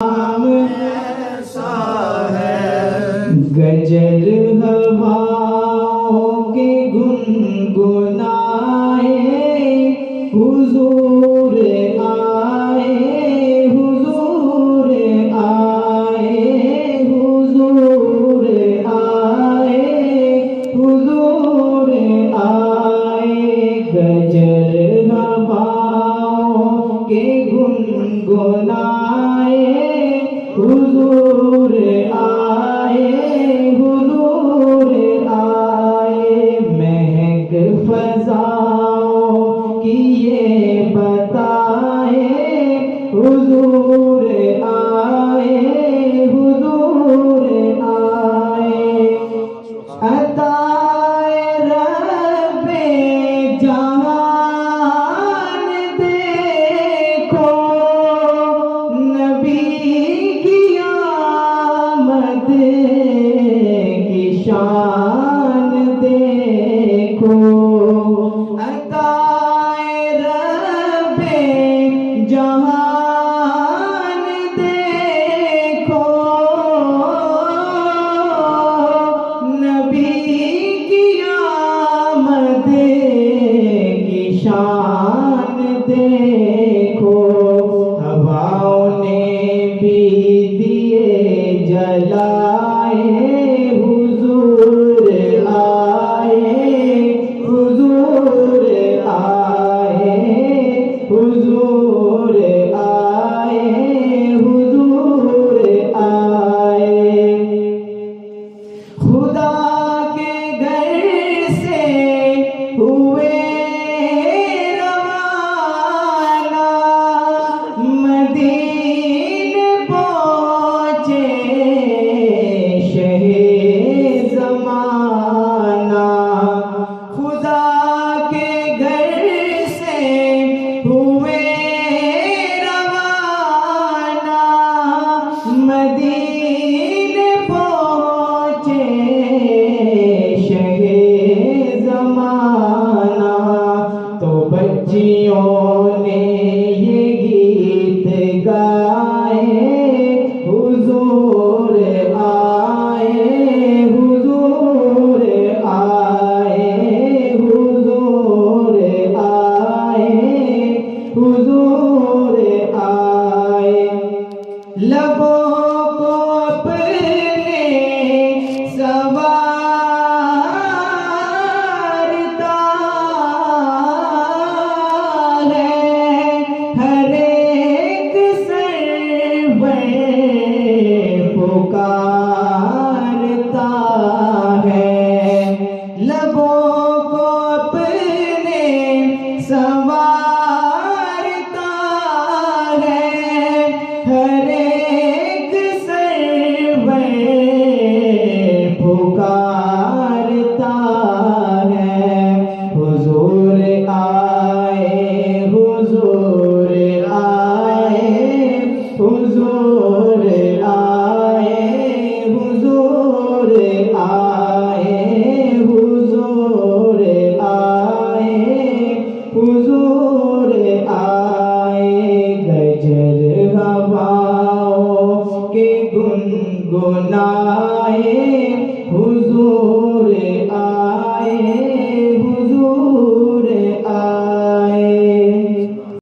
ایسا ہے گجر ہواؤں کے گنگنائے حضور آئے حضور آئے حضور آئے حضور آئے گجر ہواؤں کے گنگنائے حضور آئے حضور آئے مہک فضاؤں کی یہ بتائے حضور آئے حضور آئے عطائے رب جہان دیکھو نبی کی شان دیکھو عطائے رب جہان دیکھو نبی کی آمد کی شان دیکھو ہواؤں نے بھی دیے جلائے حضور آئے حضور آئے حضور آئے حضور آئے خدا کے گھر سے ہوئے روانہ مدینے پہنچے زمانہ خدا کے گھر سے ہوئے روانہ مدینے پہنچے شہ زمانہ تو بچیوں نے یہ گیت گائے حضور آئے حضور آئے حضور آئے حضور آئے لبوں کو اپنے سنوارتا ہے ہر ایک سرور پکارتا ہے لبوں کو اپنے سنوارتا ہے